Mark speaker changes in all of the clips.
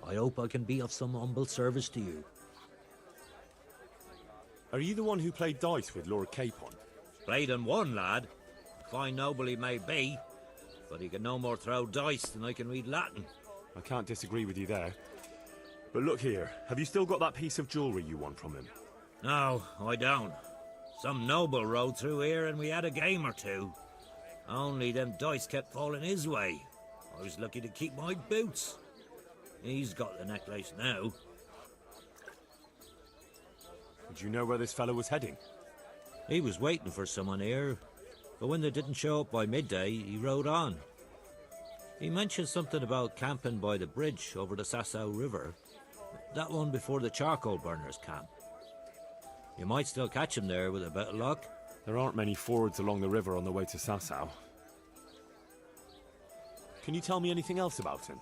Speaker 1: I hope I can be of some humble service to you.
Speaker 2: Are you the one who played dice with Lord Capon?
Speaker 1: Played and won, lad. Fine noble he may be, but he can no more throw dice than I can read Latin.
Speaker 2: I can't disagree with you there. But look here, have you still got that piece of jewellery you won from him?
Speaker 1: No, I don't. Some noble rode through here and we had a game or two. Only them dice kept falling his way. I was lucky to keep my boots. He's got the necklace now.
Speaker 2: Do you know where this fellow was heading?
Speaker 1: He was waiting for someone here, but when they didn't show up by midday, he rode on. He mentioned something about camping by the bridge over the Sasau River. That one before the charcoal burners camp. You might still catch him there with a bit of luck.
Speaker 2: There aren't many fords along the river on the way to Sasau. Can you tell me anything else about him?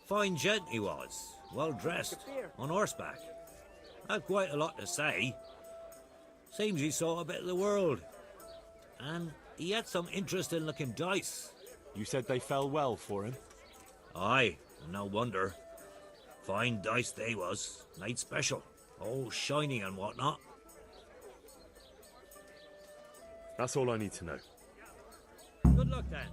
Speaker 1: Fine gent he was, well dressed, on horseback. Had quite a lot to say. Seems he saw a bit of the world. And he had some interesting looking dice.
Speaker 2: You said they fell well for him?
Speaker 1: Aye, and no wonder. Fine dice they was, made special, all shiny and whatnot.
Speaker 2: That's all I need to know.
Speaker 1: Good luck then.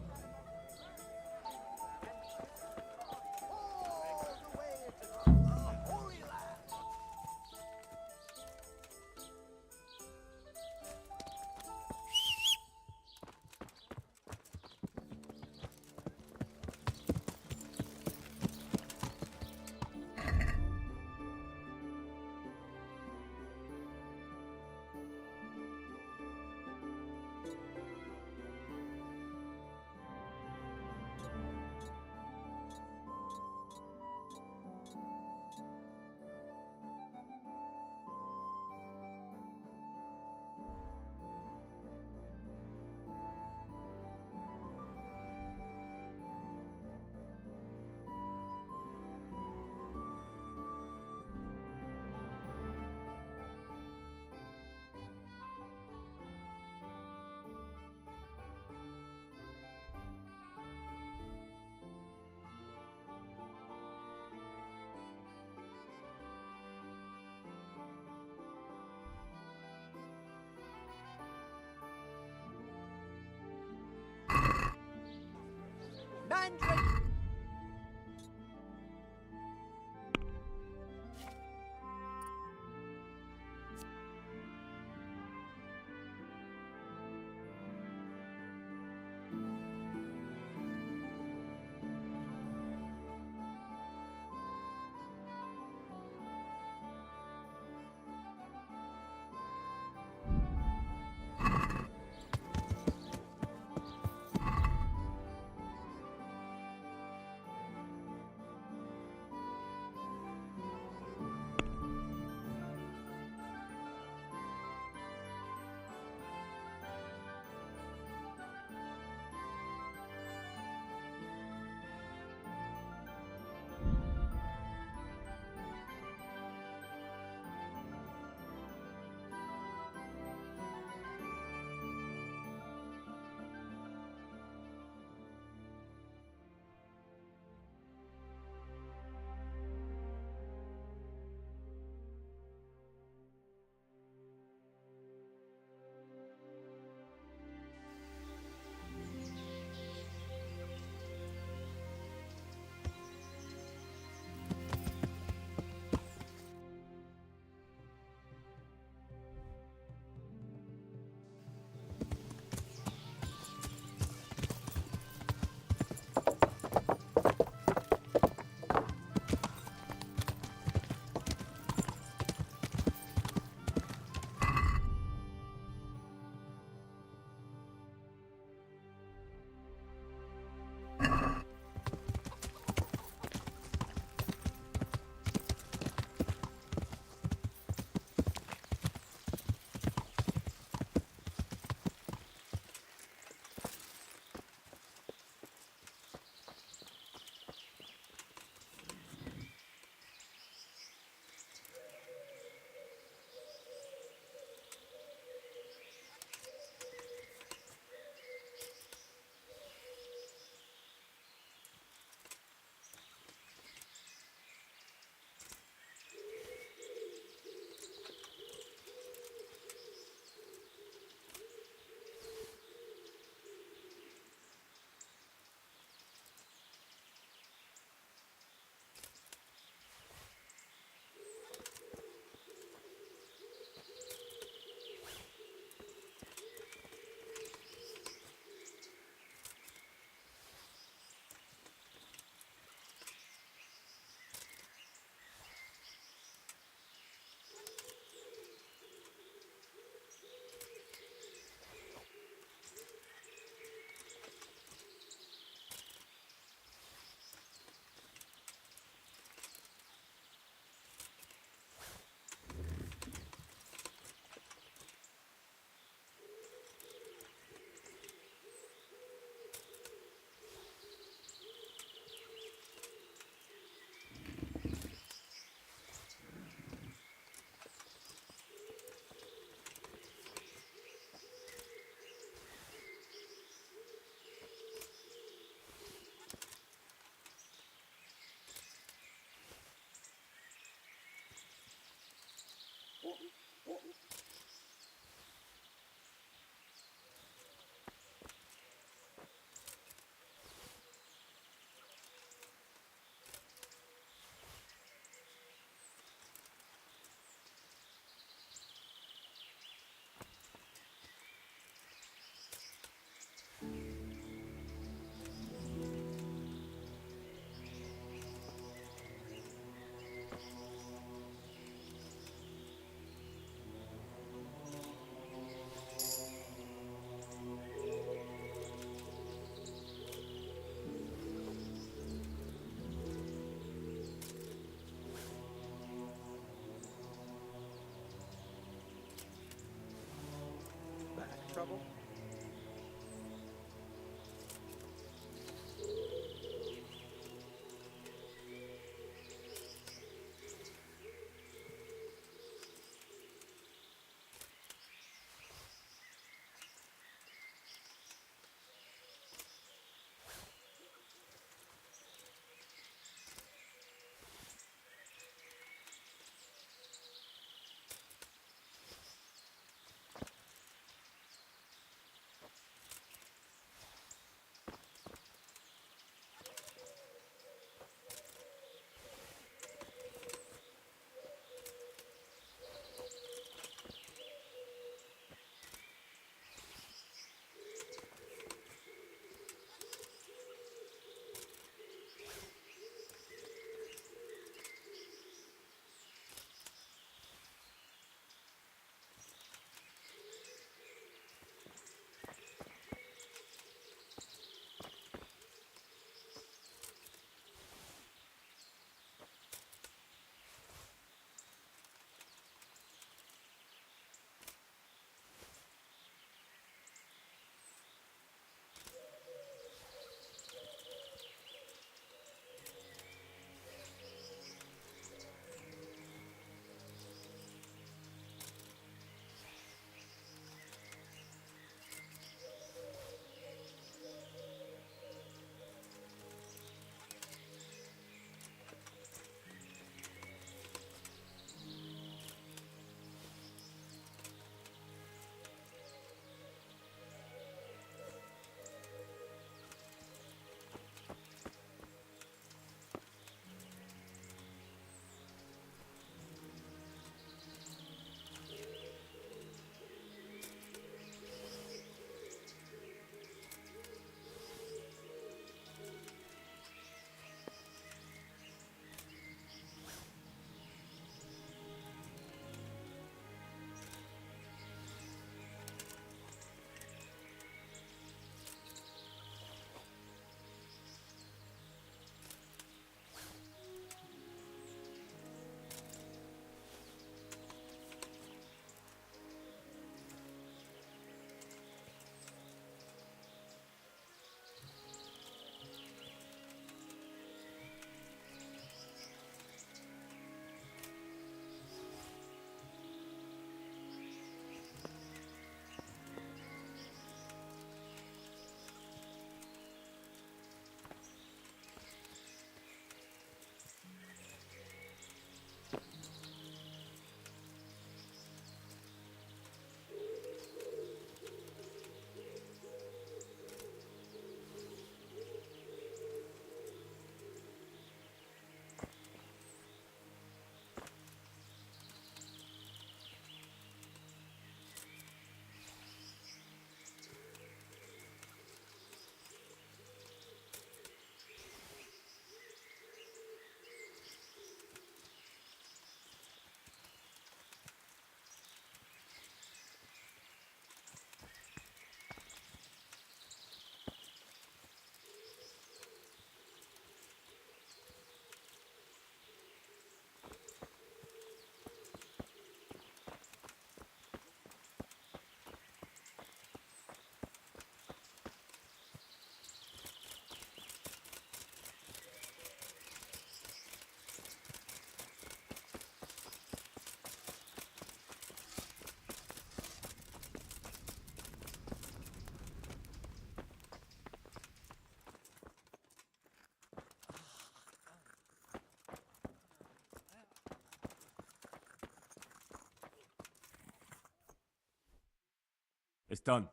Speaker 2: It's done.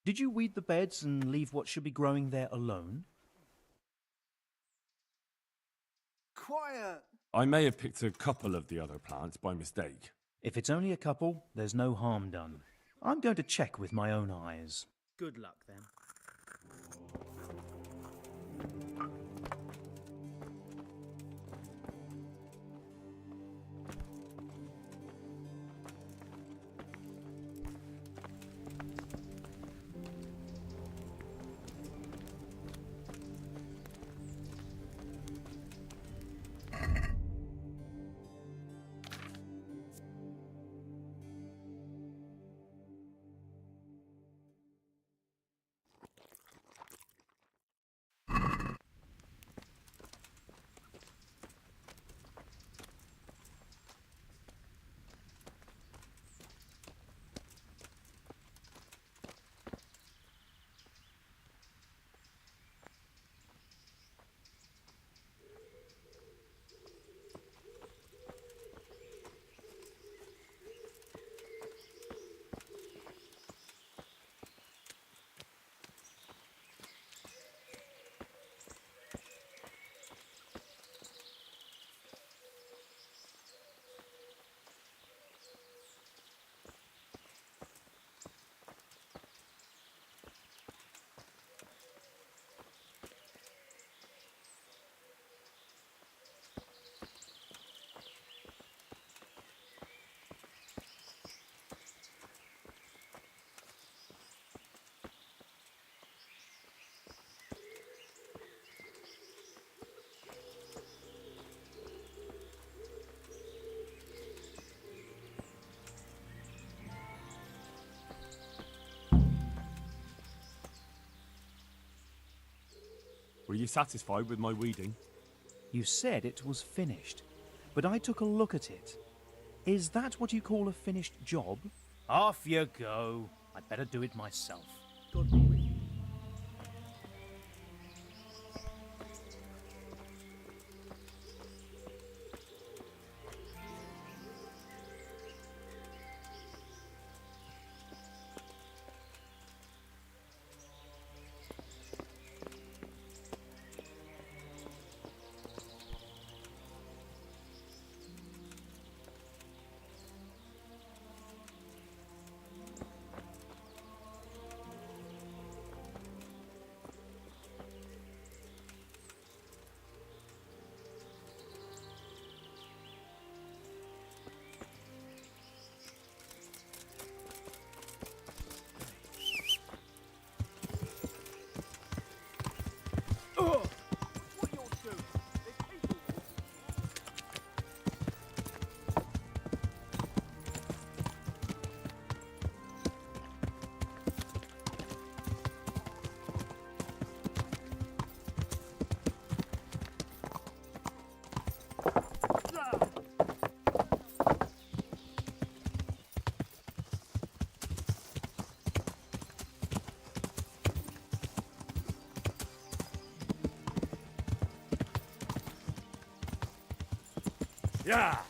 Speaker 3: Did you weed the beds and leave what should be growing there alone?
Speaker 4: Quiet!
Speaker 2: I may have picked a couple of the other plants by mistake.
Speaker 3: If it's only a couple, there's no harm done. I'm going to check with my own eyes.
Speaker 5: Good luck then.
Speaker 2: Were you satisfied with my weeding?
Speaker 3: You said it was finished, but I took a look at it. Is that what you call a finished job? Off you go. I'd better do it myself.
Speaker 5: God be with you.
Speaker 2: Yeah!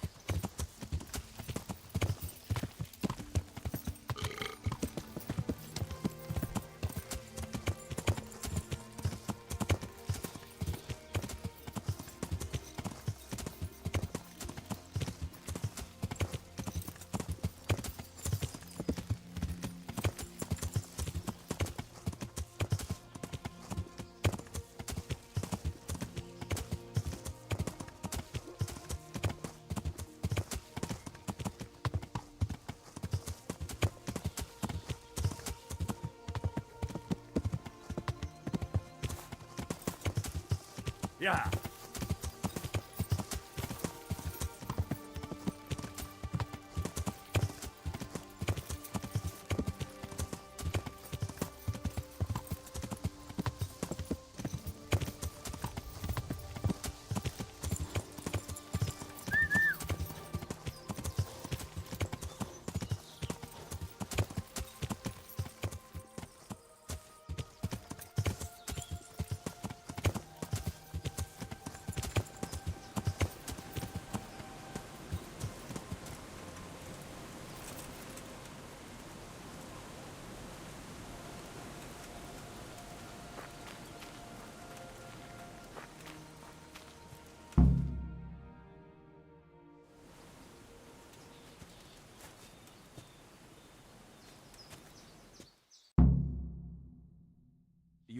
Speaker 2: Yeah!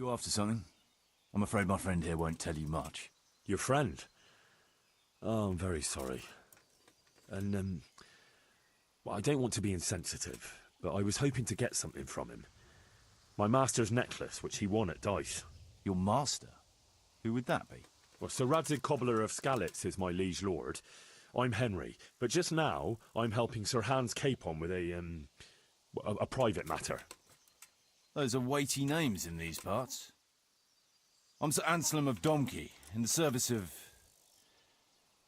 Speaker 5: You after something? I'm afraid my friend here won't tell you much.
Speaker 2: Your friend? Oh, I'm very sorry. And, well, I don't want to be insensitive, but I was hoping to get something from him. My master's necklace, which he won at dice.
Speaker 5: Your master? Who would that be?
Speaker 2: Well, Sir Radzig Cobbler of Skalitz is my liege lord. I'm Henry, but just now I'm helping Sir Hans Capon with a private matter.
Speaker 5: Those are weighty names in these parts. I'm Sir Anselm of Domkey, in the service of...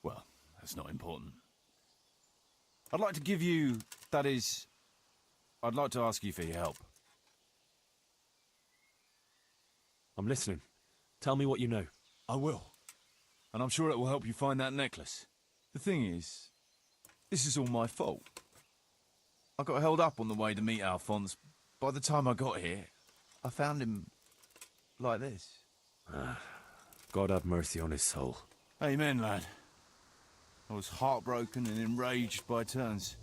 Speaker 5: well, that's not important. I'd like to give you... that is... I'd like to ask you for your help.
Speaker 2: I'm listening. Tell me what you know.
Speaker 5: I will. And I'm sure it will help you find that necklace. The thing is, this is all my fault. I got held up on the way to meet Alphonse. By the time I got here, I found him like this.
Speaker 2: God have mercy on his soul.
Speaker 5: Amen, lad. I was heartbroken and enraged by turns,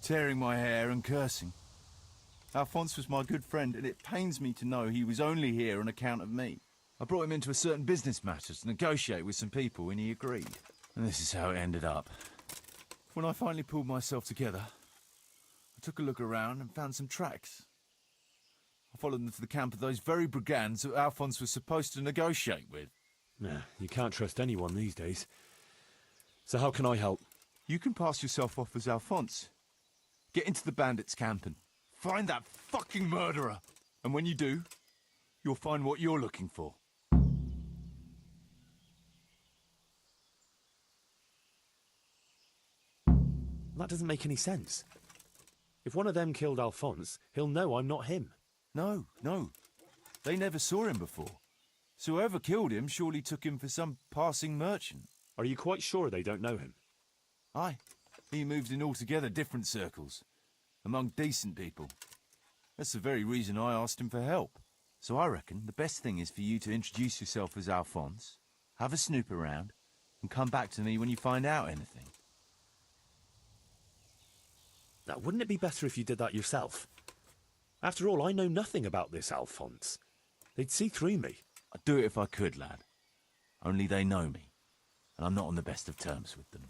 Speaker 5: tearing my hair and cursing. Alphonse was my good friend, and it pains me to know he was only here on account of me. I brought him into a certain business matter to negotiate with some people, and he agreed. And this is how it ended up. When I finally pulled myself together, I took a look around and found some tracks. I followed them to the camp of those very brigands that Alphonse was supposed to negotiate with.
Speaker 2: Nah, you can't trust anyone these days. So how can I help?
Speaker 5: You can pass yourself off as Alphonse. Get into the bandits' camp and find that fucking murderer. And when you do, you'll find what you're looking for.
Speaker 2: That doesn't make any sense. If one of them killed Alphonse, he'll know I'm not him.
Speaker 5: No. They never saw him before. So whoever killed him surely took him for some passing merchant.
Speaker 2: Are you quite sure they don't know him?
Speaker 5: Aye. He moved in altogether different circles, among decent people. That's the very reason I asked him for help. So I reckon the best thing is for you to introduce yourself as Alphonse, have a snoop around, and come back to me when you find out anything.
Speaker 2: Now, wouldn't it be better if you did that yourself? After all, I know nothing about this Alphonse. They'd see through me.
Speaker 5: I'd do it if I could, lad. Only they know me, and I'm not on the best of terms with them.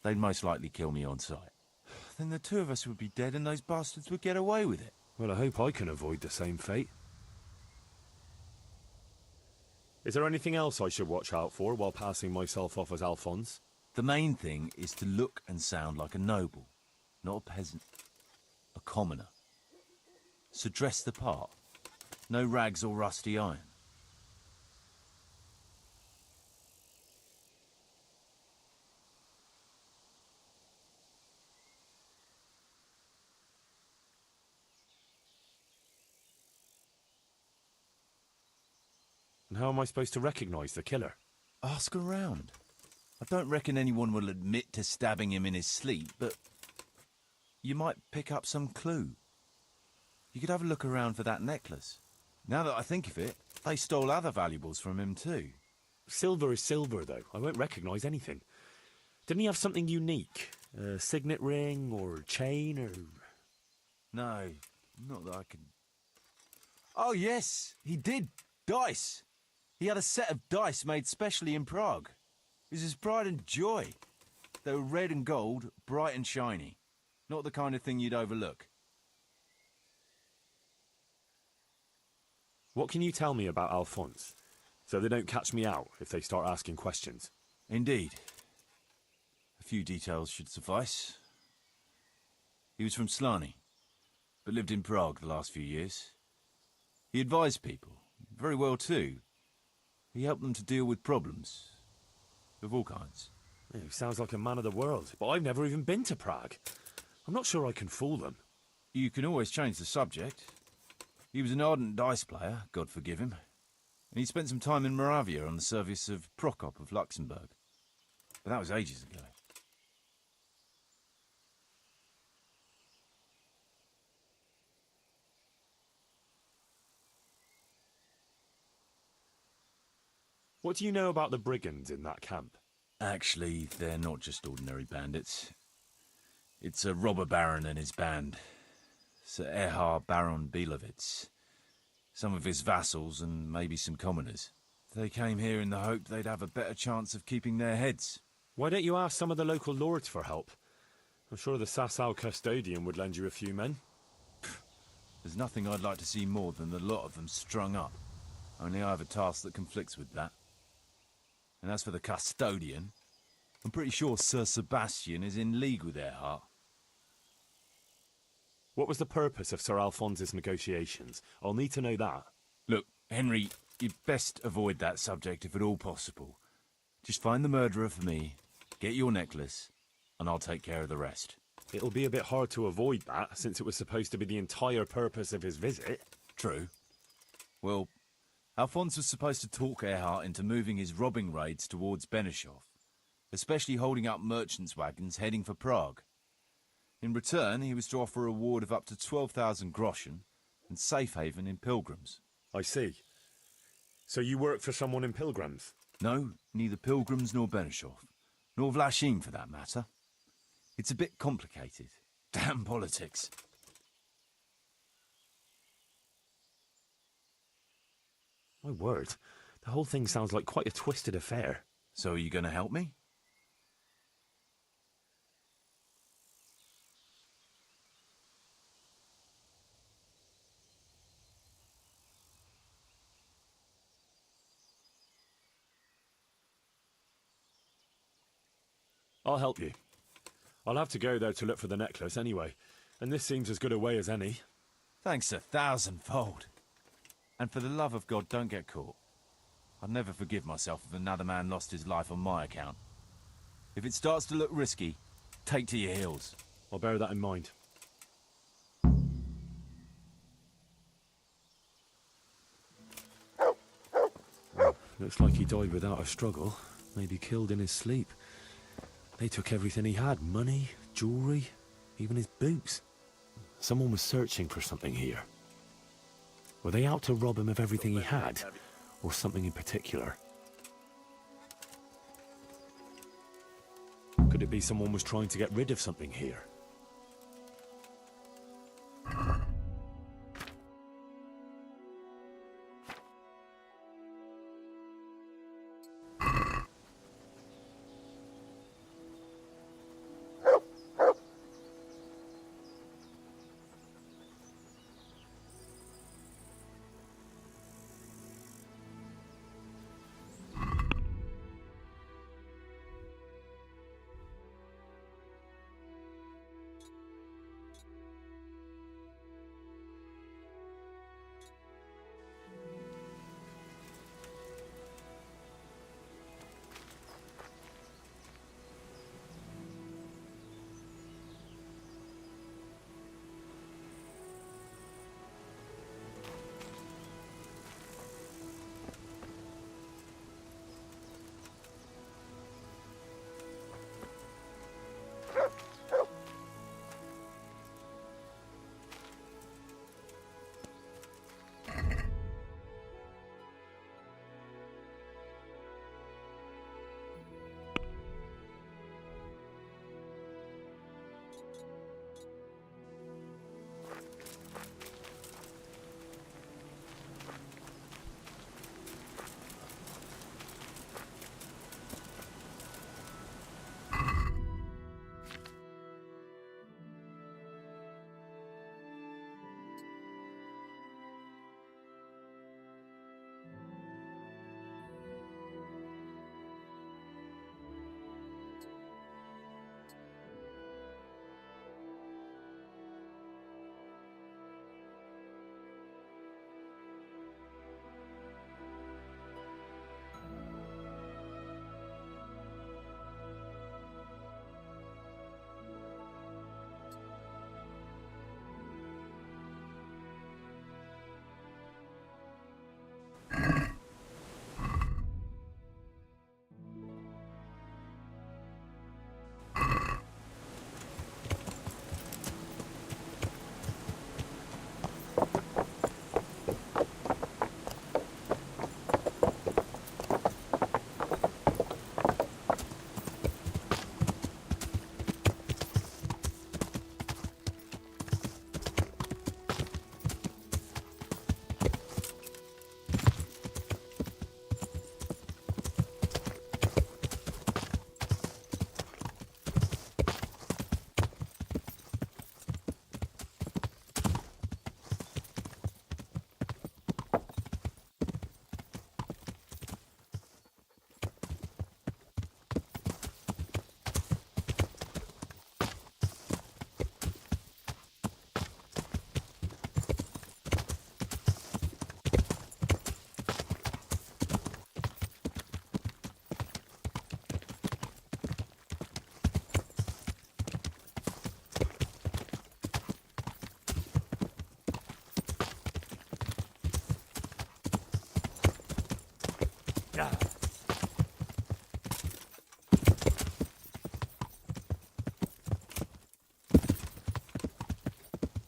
Speaker 5: They'd most likely kill me on sight. Then the two of us would be dead and those bastards would get away with it.
Speaker 2: Well, I hope I can avoid the same fate. Is there anything else I should watch out for while passing myself off as Alphonse?
Speaker 5: The main thing is to look and sound like a noble, not a peasant. A commoner. So dress the part. No rags or rusty iron.
Speaker 2: And how am I supposed to recognise the killer?
Speaker 5: Ask around. I don't reckon anyone will admit to stabbing him in his sleep, but you might pick up some clue. You could have a look around for that necklace. Now that I think of it, they stole other valuables from him too.
Speaker 2: Silver is silver, though. I won't recognise anything. Didn't he have something unique? A signet ring or chain or...
Speaker 5: No, not that I can... Oh yes, he did. Dice. He had a set of dice made specially in Prague. It was his pride and joy. They were red and gold, bright and shiny. Not the kind of thing you'd overlook.
Speaker 2: What can you tell me about Alphonse, so they don't catch me out if they start asking questions?
Speaker 5: Indeed. A few details should suffice. He was from Slani, but lived in Prague the last few years. He advised people, very well too. He helped them to deal with problems, of all kinds.
Speaker 2: Yeah, he sounds like a man of the world, but I've never even been to Prague. I'm not sure I can fool them.
Speaker 5: You can always change the subject. He was an ardent dice player, God forgive him. And he spent some time in Moravia on the service of Prokop of Luxembourg. But that was ages ago.
Speaker 2: What do you know about the brigands in that camp?
Speaker 5: Actually, they're not just ordinary bandits. It's a robber baron and his band. Sir Erhard Baron Belovitz. some of his vassals, and maybe some commoners. They came here in the hope they'd have a better chance of keeping their heads.
Speaker 2: Why don't you ask some of the local lords for help? I'm sure the Sasau custodian would lend you a few men.
Speaker 5: There's nothing I'd like to see more than the lot of them strung up. Only I have a task that conflicts with that. And as for the custodian, I'm pretty sure Sir Sebastian is in league with Earhart.
Speaker 2: What was the purpose of Sir Alphonse's negotiations? I'll need to know that.
Speaker 5: Look, Henry, you'd best avoid that subject if at all possible. Just find the murderer for me, get your necklace, and I'll take care of the rest.
Speaker 2: It'll be a bit hard to avoid that, since it was supposed to be the entire purpose of his visit.
Speaker 5: True. Well, Alphonse was supposed to talk Earhart into moving his robbing raids towards Benishov, especially holding up merchants' wagons heading for Prague. In return, he was to offer a reward of up to 12,000 groschen and safe haven in Pilgrims.
Speaker 2: I see. So you work for someone in Pilgrims?
Speaker 5: No, neither Pilgrims nor Benishov, nor Vlachim for that matter. It's a bit complicated. Damn politics.
Speaker 2: My word, the whole thing sounds like quite a twisted affair.
Speaker 5: So are you going to help me?
Speaker 2: I'll help you. I'll have to go there to look for the necklace anyway, and this seems as good a way as any.
Speaker 5: Thanks 1,000-fold. And for the love of God, don't get caught. I'd never forgive myself if another man lost his life on my account. If it starts to look risky, take to your heels.
Speaker 2: I'll bear that in mind. Well, looks like he died without a struggle. Maybe killed in his sleep. They took everything he had. Money, jewellery, even his boots. Someone was searching for something here. Were they out to rob him of everything he had? Or something in particular? Could it be someone was trying to get rid of something here?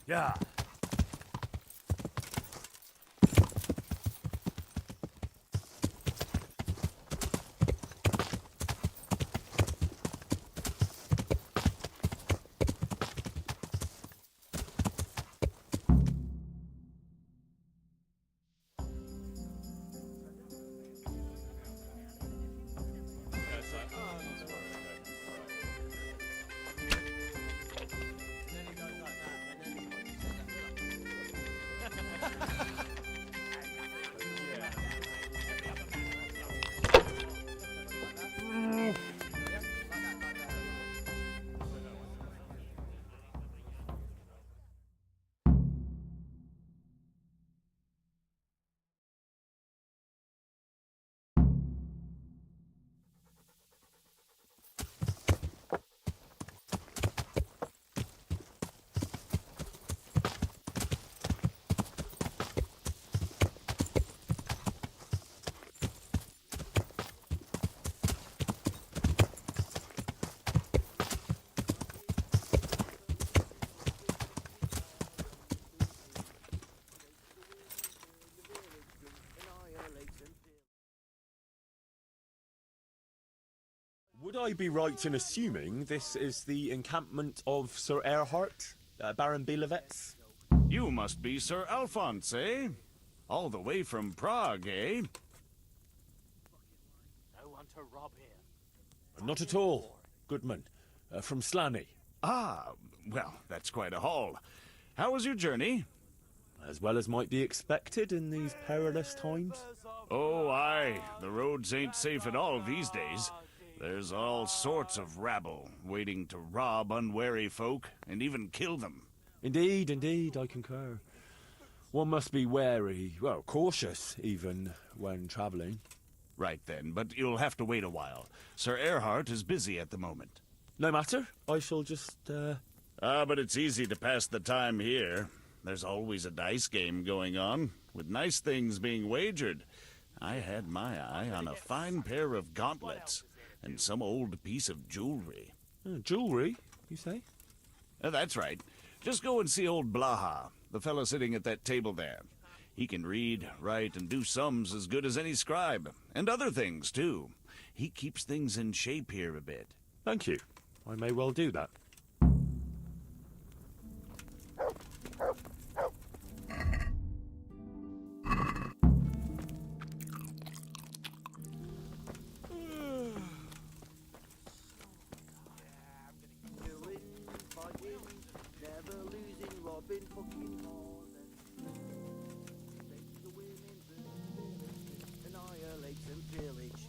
Speaker 6: Yeah.
Speaker 2: Would I be right in assuming this is the encampment of Sir Erhard, Baron Bielewitz?
Speaker 7: You must be Sir Alphonse, eh? All the way from Prague, eh?
Speaker 6: No one to rob here.
Speaker 2: Not at all, Goodman. From Slaney.
Speaker 7: Ah, well, that's quite a haul. How was your journey?
Speaker 2: As well as might be expected in these perilous times.
Speaker 7: Oh, aye. The roads ain't safe at all these days. There's all sorts of rabble waiting to rob unwary folk and even kill them.
Speaker 2: Indeed, indeed, I concur. One must be wary, well, cautious even, when travelling.
Speaker 7: Right then, but you'll have to wait a while. Sir Erhard is busy at the moment.
Speaker 2: No matter, I shall just,
Speaker 7: But it's easy to pass the time here. There's always a dice game going on, with nice things being wagered. I had my eye on a fine pair of gauntlets, and some old piece of jewelry.
Speaker 2: Jewelry, you say?
Speaker 7: That's right. Just go and see old Blaha, the fellow sitting at that table there. He can read, write, and do sums as good as any scribe, and other things, too. He keeps things in shape here a bit.
Speaker 2: Thank you. I may well do that.
Speaker 4: Never losing, robbing, fucking more than the women annihilate and pillage,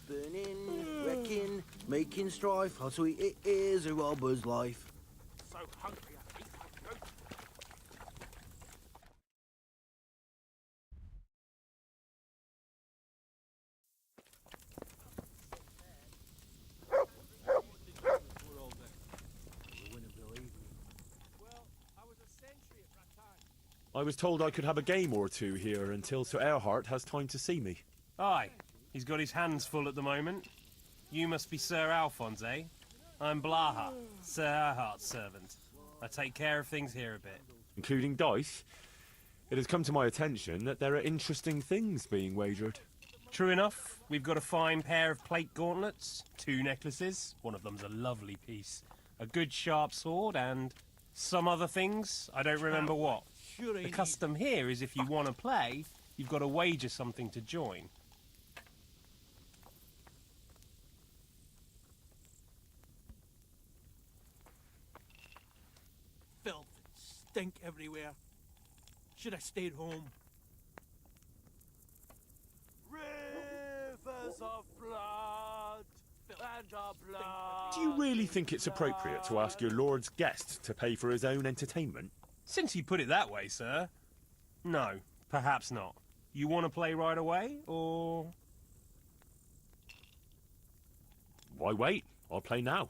Speaker 4: burning, wrecking, making strife. How sweet it is, a robber's life.
Speaker 6: So hungry, I think I'll go.
Speaker 2: I was told I could have a game or two here until Sir Erhard has time to see me.
Speaker 8: Aye, he's got his hands full at the moment. You must be Sir Alphonse, eh? I'm Blaha, Sir Erhard's servant. I take care of things here a bit.
Speaker 2: Including dice? It has come to my attention that there are interesting things being wagered.
Speaker 8: True enough, we've got a fine pair of plate gauntlets, 2 necklaces, one of them's a lovely piece, a good sharp sword, and some other things, I don't remember what. The custom here is if you want to play, you've got to wager something to join.
Speaker 6: Filth, stink everywhere. Should have stayed home. Rivers of blood and our blood.
Speaker 2: Do you really think it's appropriate to ask your lord's guest to pay for his own entertainment?
Speaker 8: Since you put it that way, sir. No, perhaps not. You want to play right away, or...?
Speaker 2: Why wait? I'll play now.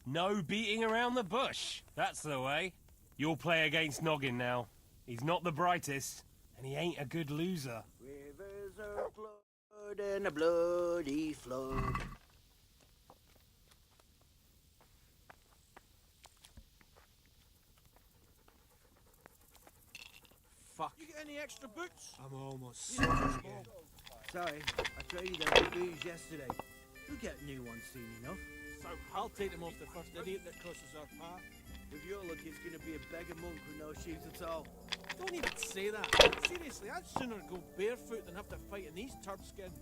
Speaker 8: No beating around the bush. That's the way. You'll play against Noggin now. He's not the brightest, and he ain't a good loser.
Speaker 4: Rivers of blood and a bloody flood.
Speaker 6: got any extra boots? I'm almost sick again.
Speaker 4: Sorry, I traded them for booze yesterday. We'll get new ones soon enough.
Speaker 6: So I'll take them off the first idiot that crosses our path.
Speaker 4: With your luck, it's gonna be a beggar monk with no shoes at all.
Speaker 6: Don't even say that. Seriously, I'd sooner go barefoot than have to fight in these turd skins.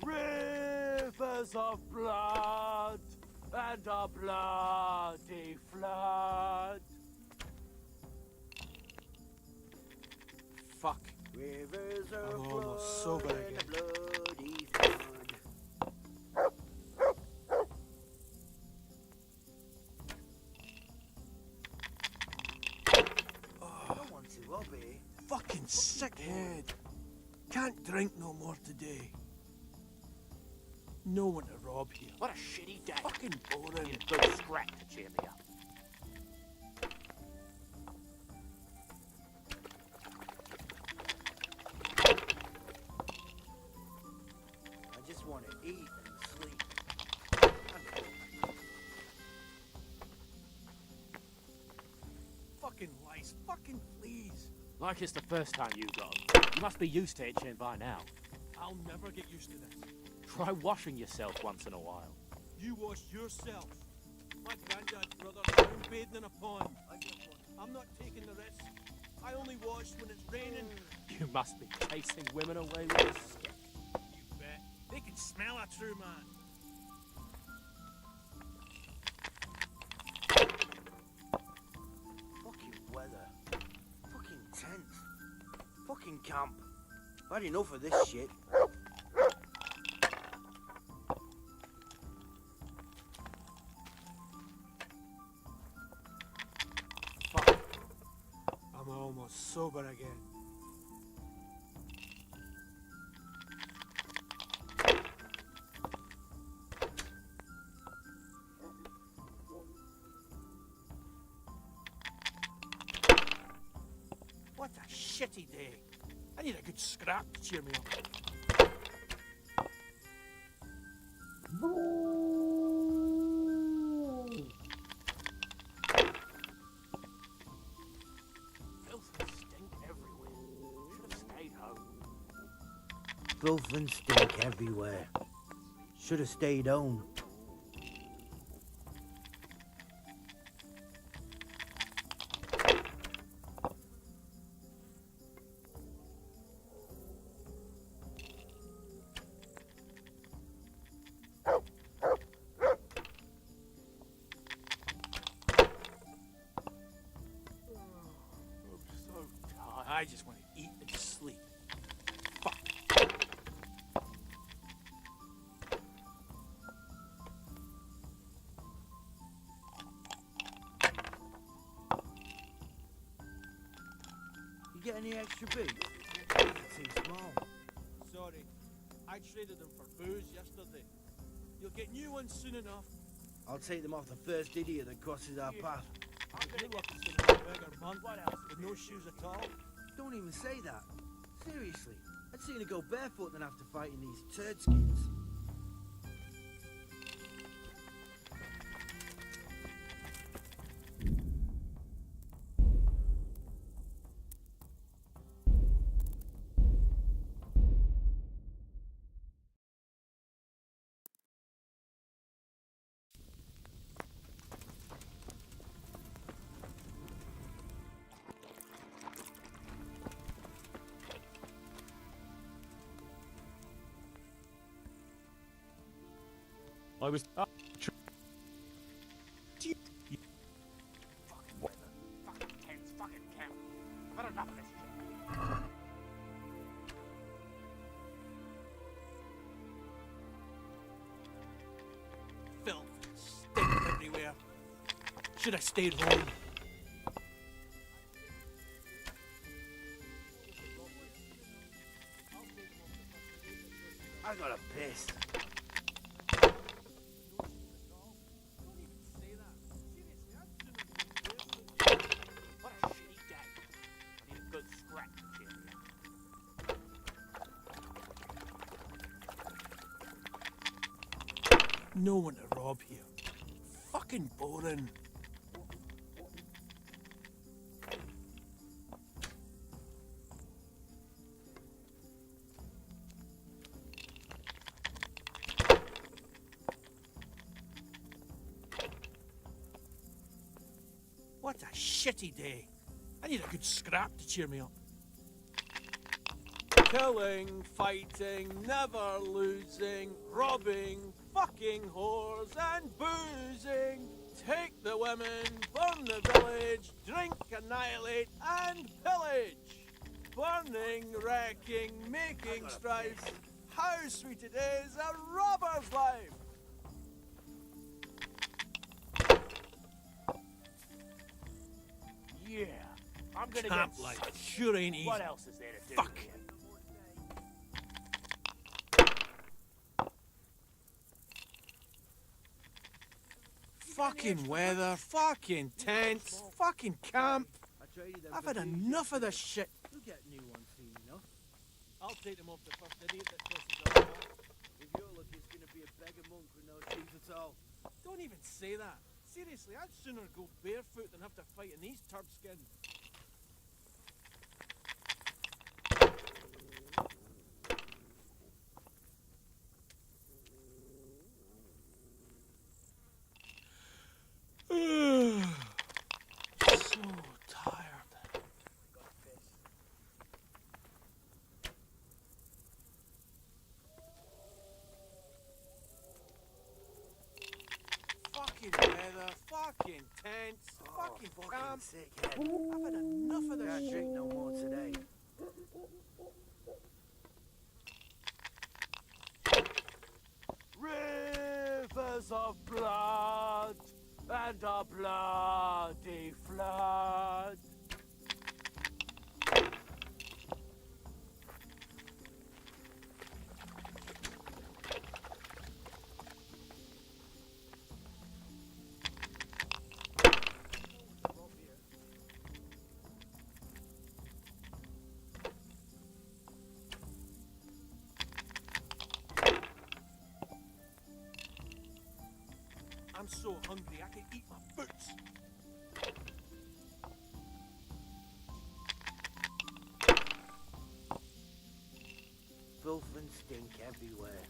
Speaker 9: Rivers of blood and a bloody flood.
Speaker 6: Fuck.
Speaker 4: Rivers of
Speaker 6: I'm
Speaker 4: blood
Speaker 6: almost sober
Speaker 4: and
Speaker 6: again.
Speaker 4: a bloody flood. I don't want to rob it.
Speaker 6: Fucking sick head. Can't drink no more today. No one to rob here.
Speaker 9: What a shitty day.
Speaker 6: Fucking boring.
Speaker 9: Need a good scrap to cheer me up.
Speaker 4: I just want to eat and sleep.
Speaker 6: Fucking lice. Fucking fleas.
Speaker 9: Like it's the first time you got 'em. You must be used to itching by now.
Speaker 6: I'll never get used to this.
Speaker 9: Try washing yourself once in a while.
Speaker 6: You wash yourself. My granddad's brother found bathing in a pond. I'm not taking the risk. I only wash when it's raining.
Speaker 9: You must be chasing women away with a stick.
Speaker 6: You bet. They can smell a true man.
Speaker 4: Fucking weather. Fucking tent. Fucking camp. I've had enough of this shit.
Speaker 6: Fuck. I'm almost sober again. What a shitty day. I need a good scrap to cheer me up.
Speaker 9: Filth and stink everywhere. Should have stayed home.
Speaker 4: Filth and stink everywhere. Should have stayed home.
Speaker 9: I'm so tired.
Speaker 6: I just want to eat and sleep. Fuck.
Speaker 4: You get any extra boots? These are too small.
Speaker 6: Sorry. I traded them for booze yesterday. You'll get new ones soon enough.
Speaker 4: I'll take them off the first idiot that crosses our path.
Speaker 6: If you're lucky to get a beggar monk with no shoes at all.
Speaker 4: Don't even say that. Seriously, I'd sooner go barefoot than have to fight in these turd skins.
Speaker 2: I was.
Speaker 9: Fucking weather. Fucking tents. Fucking camp. I've had enough of this shit.
Speaker 6: Filth. Stink everywhere. Should have stayed home.
Speaker 4: I got a piss.
Speaker 9: What a shitty day. I need a good scrap to cheer me up.
Speaker 6: No one to rob here. Fucking boring. What a shitty day. I need a good scrap to cheer me up. Killing, fighting, never losing, robbing, fucking whores and boozing. Take the women, burn the village, drink, annihilate and pillage. Burning, wrecking, making strife. How sweet it is, a robber's life.
Speaker 9: Yeah, I'm gonna
Speaker 6: Camp
Speaker 9: get...
Speaker 6: life sure ain't easy.
Speaker 9: What else is there to do?
Speaker 6: Fuck.
Speaker 9: here?
Speaker 6: Fucking weather, fucking tents, fucking camp. I've had enough of this shit.
Speaker 4: You'll get new ones soon enough.
Speaker 6: I'll take them off the first idiot that pisses off.
Speaker 4: If you're lucky, it's gonna be a beggar monk with no teeth at all.
Speaker 6: Don't even say that. Seriously, I'd sooner go barefoot than have to fight in these turd skins. So tired. Fucking weather, fucking tents, fucking camp.
Speaker 4: Sick head.
Speaker 6: I've had enough of this
Speaker 4: Can't
Speaker 6: shit.
Speaker 4: drink no more today.
Speaker 9: Rivers of blood and a bloody flood.
Speaker 6: I'm so hungry I can eat my boots.
Speaker 4: Filth and stink everywhere.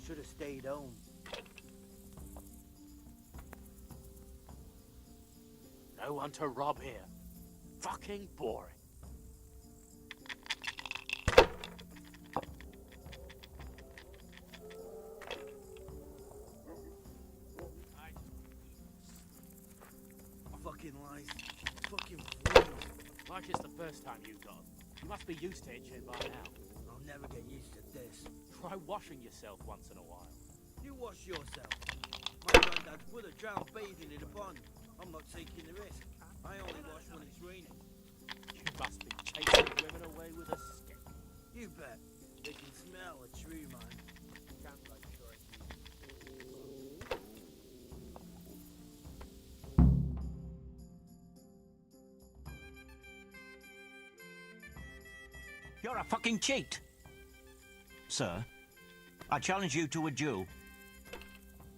Speaker 4: Should have stayed home.
Speaker 9: No one to rob here. Fucking boring.
Speaker 4: Fucking lies. Fucking fools.
Speaker 9: Like it's the first time you got 'em. You must be used to itching by now.
Speaker 4: I'll never get used to this.
Speaker 9: Try washing yourself once in a while.
Speaker 4: You wash yourself. My granddad's brother drowned bathing in a pond. I'm not taking the risk. I only wash when it's raining.
Speaker 9: You must be chasing women away with a stick.
Speaker 4: You bet. They can smell a true man.
Speaker 9: Can't like sure.
Speaker 10: You're a fucking cheat. Sir, I challenge you to a duel.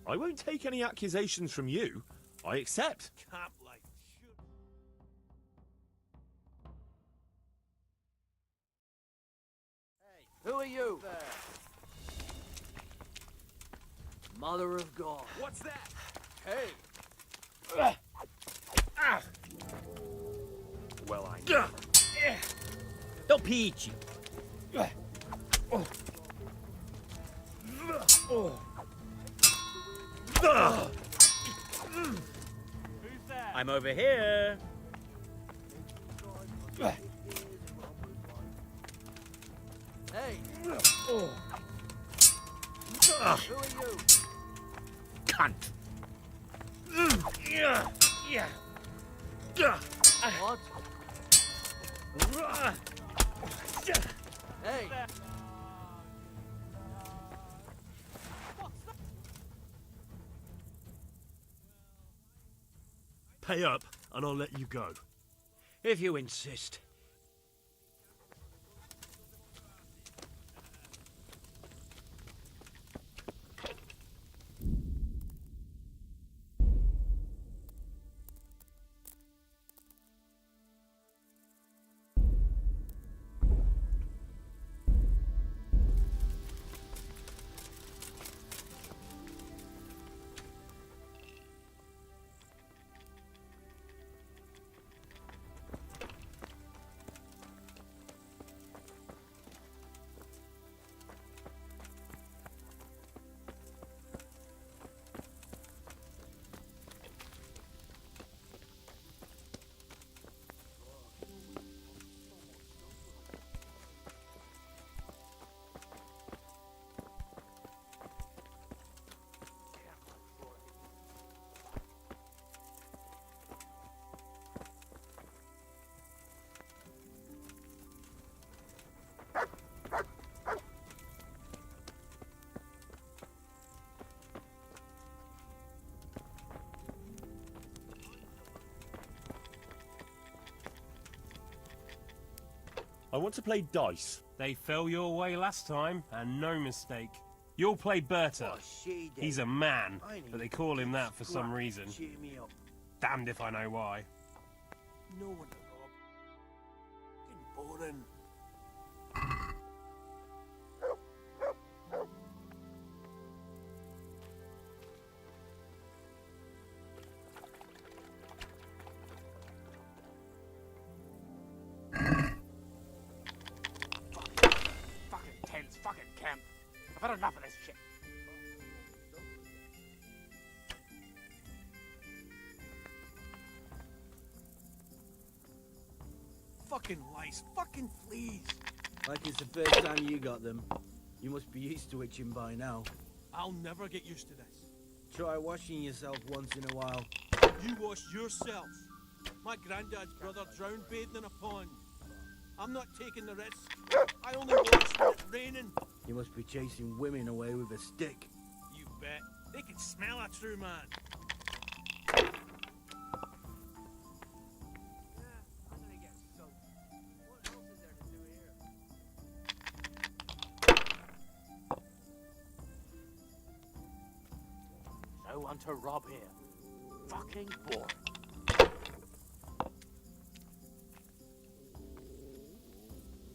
Speaker 2: I won't take any accusations from you. I accept.
Speaker 6: Camp life. Sure.
Speaker 4: Who are you? Mother of God.
Speaker 6: What's that?
Speaker 4: Hey.
Speaker 2: Well, I never.
Speaker 10: Don't peach.
Speaker 9: Who's that?
Speaker 10: I'm over here.
Speaker 4: Hey. Who are you?
Speaker 10: Cunt.
Speaker 4: What? Hey.
Speaker 11: Pay up, and I'll let you go.
Speaker 4: If you insist.
Speaker 11: I want to play dice.
Speaker 8: They fell your way last time, and no mistake. You'll play Berta.
Speaker 4: Oh, she did.
Speaker 8: He's a man,
Speaker 4: I need
Speaker 8: but they call him that for some
Speaker 4: scrap.
Speaker 8: reason.
Speaker 4: Cheer me up.
Speaker 8: Damned if I know why.
Speaker 6: No one to rob. Fucking boring.
Speaker 9: Fucking tents, fucking camp. I've had enough of this shit.
Speaker 6: Fucking lice. Fucking fleas.
Speaker 4: Like it's the first time you got them. You must be used to itching by now.
Speaker 6: I'll never get used to this.
Speaker 4: Try washing yourself once in a while.
Speaker 6: You wash yourself. My granddad's brother drowned bathing in a pond. I'm not taking the risk. I only wash when it's raining.
Speaker 4: You must be chasing women away with a stick.
Speaker 6: You bet. They can smell a true man.
Speaker 9: No one to rob here. Fucking boring.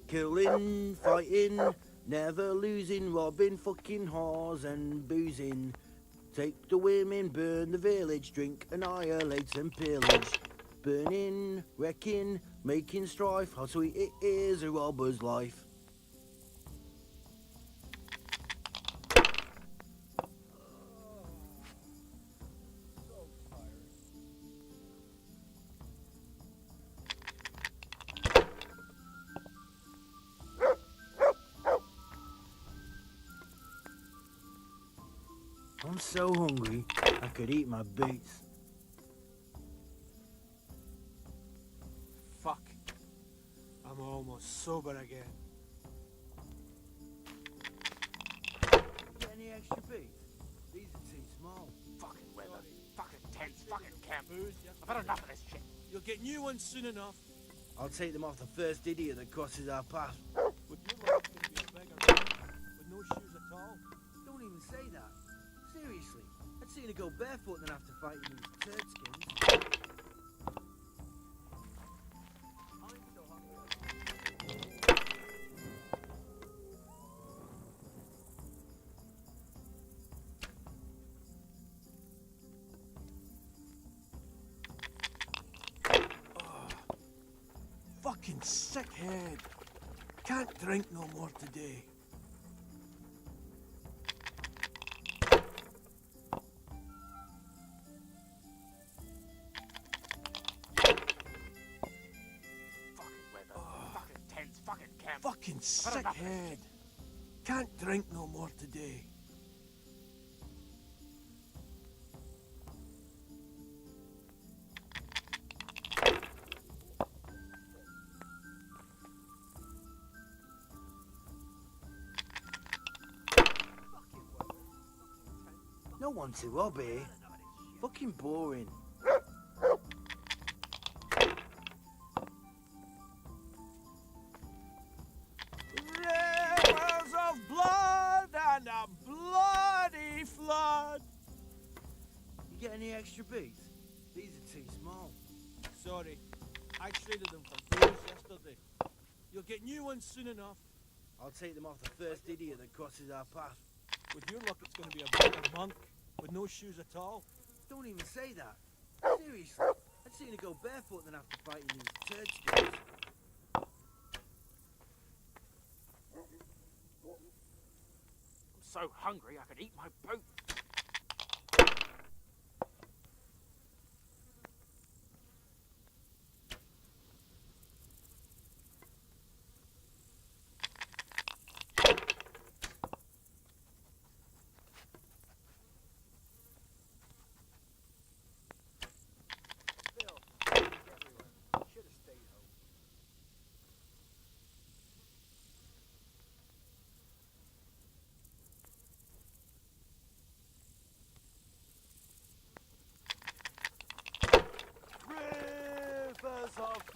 Speaker 4: Killing, fighting, never losing, robbing, fucking whores and boozing. Take the women, burn the village, drink, annihilate and pillage. Burning, wrecking, making strife, how sweet it is a robber's life. I'm so hungry, I could eat my boots.
Speaker 6: Fuck. I'm almost sober again.
Speaker 4: Get any extra beef? These are too small.
Speaker 9: Fucking weather. Fucking tents, fucking camp.
Speaker 6: Booze,
Speaker 9: I've had enough of this shit.
Speaker 6: You'll get new ones soon enough.
Speaker 4: I'll take them off the first idiot that crosses our path.
Speaker 6: Would you like to be a beggar man with no shoes at all?
Speaker 4: Don't even say that. Seriously, I'd sooner go barefoot than have to fight in these turd skins.
Speaker 6: Fucking sick head. Can't drink no more today.
Speaker 9: Fucking weather. Fucking tents, fucking camp.
Speaker 6: Fucking
Speaker 9: had
Speaker 6: sick
Speaker 9: enough of this
Speaker 6: head. Can't drink no more today.
Speaker 4: No one to rob here. Fucking boring. extra beats? These are too small.
Speaker 6: Sorry, I traded them for those yesterday. You'll get new ones soon enough.
Speaker 4: I'll take them off the first idiot that crosses our path.
Speaker 6: With your luck, it's going to be a beggar monk with no shoes at all.
Speaker 4: Don't even say that. Seriously, I'd sooner go barefoot than have to fight in these turd skins.
Speaker 9: I'm so hungry I could eat my boot.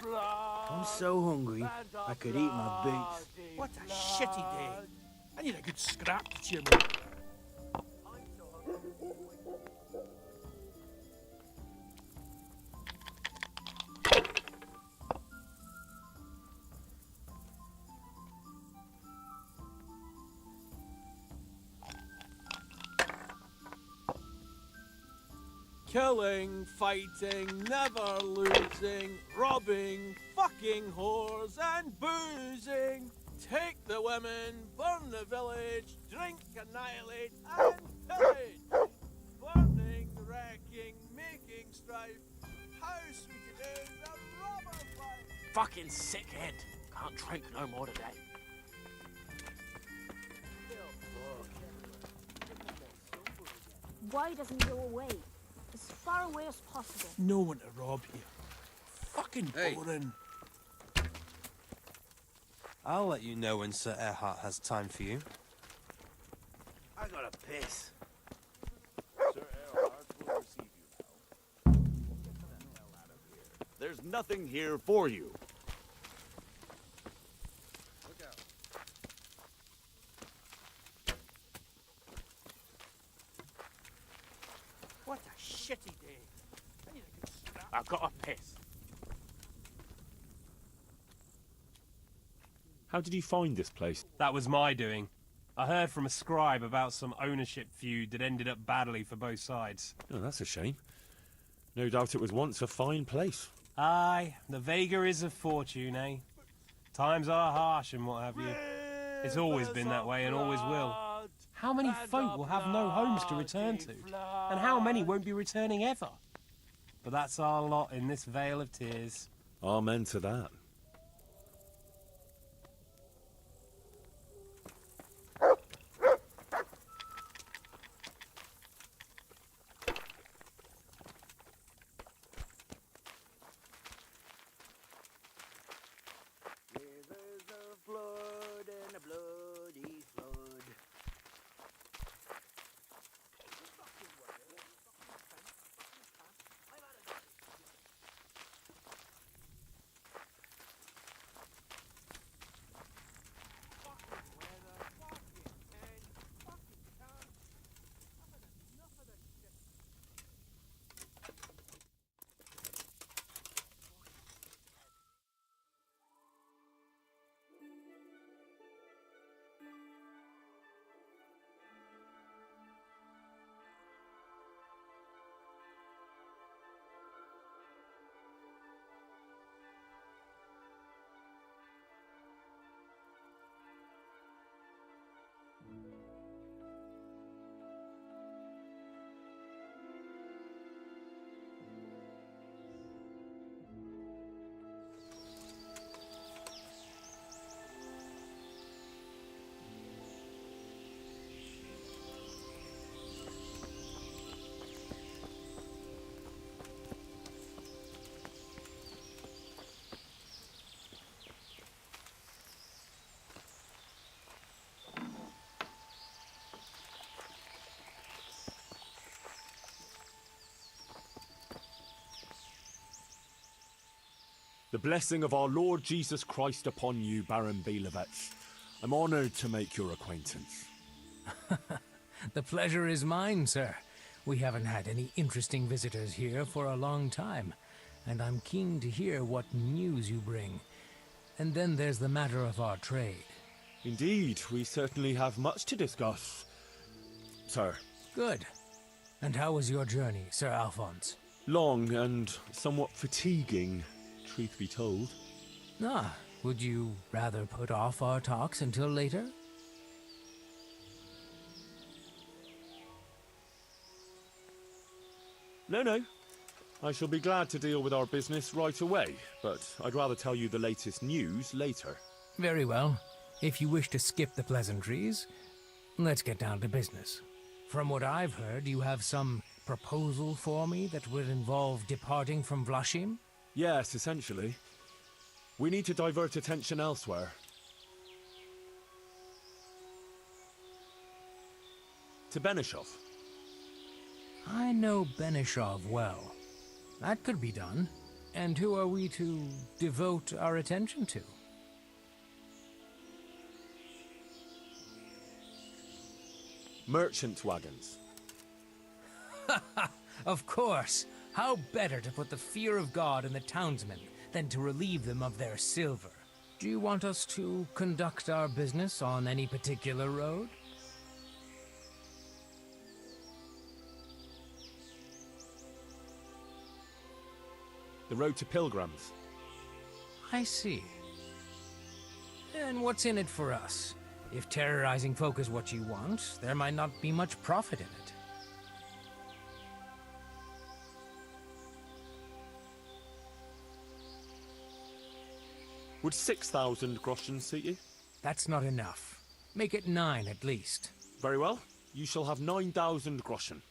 Speaker 4: I'm so hungry, I could eat my boots.
Speaker 6: What a shitty day. I need a good scrap to cheer me up. Killing, fighting, never losing, robbing, fucking whores and boozing. Take the women, burn the village, drink, annihilate and pillage. Burning, wrecking, making strife. How sweet it is, a robber's life.
Speaker 9: Fucking sick head. Can't drink no more today.
Speaker 12: Why doesn't he go away? As far away as possible.
Speaker 6: No one to rob here. Fucking boring.
Speaker 13: I'll let you know when Sir Erhard has time for you.
Speaker 4: I gotta piss.
Speaker 7: Sir Erhard will receive you now. There's nothing here for you.
Speaker 4: Look out.
Speaker 6: What a shitty day. I need a good scrap.
Speaker 9: I've got a piss.
Speaker 2: How did you find this place?
Speaker 8: That was my doing. I heard from a scribe about some ownership feud that ended up badly for both sides.
Speaker 2: Oh, that's a shame. No doubt it was once a fine place.
Speaker 8: Aye, the vagaries of fortune, eh? Times are harsh and what have you. It's always been that way and always will. How many folk will have no homes to return to? And how many won't be returning ever? But that's our lot in this vale of tears.
Speaker 2: Amen to that.
Speaker 4: Rivers of blood and a bloody flood.
Speaker 2: The blessing of our Lord Jesus Christ upon you, Baron Belevets. I'm honoured to make your acquaintance.
Speaker 14: The pleasure is mine, sir. We haven't had any interesting visitors here for a long time, and I'm keen to hear what news you bring. And then there's the matter of our trade.
Speaker 2: Indeed, we certainly have much to discuss, sir.
Speaker 14: Good. And how was your journey, Sir Alphonse?
Speaker 2: Long and somewhat fatiguing, truth be told.
Speaker 14: Ah, would you rather put off our talks until later?
Speaker 2: No. I shall be glad to deal with our business right away, but I'd rather tell you the latest news later.
Speaker 14: Very well. If you wish to skip the pleasantries, let's get down to business. From what I've heard, you have some proposal for me that would involve departing from Vlashim?
Speaker 2: Yes, essentially. We need to divert attention elsewhere. To Benishov.
Speaker 14: I know Benishov well. That could be done. And who are we to devote our attention to?
Speaker 2: Merchant wagons.
Speaker 14: Of course. How better to put the fear of God in the townsmen than to relieve them of their silver? Do you want us to conduct our business on any particular road?
Speaker 2: The road to pilgrims.
Speaker 14: I see. And what's in it for us? If terrorizing folk is what you want, there might not be much profit in it.
Speaker 2: Would 6,000 groschen suit you?
Speaker 14: That's not enough. Make it 9 at least.
Speaker 2: Very well. You shall have 9,000 groschen.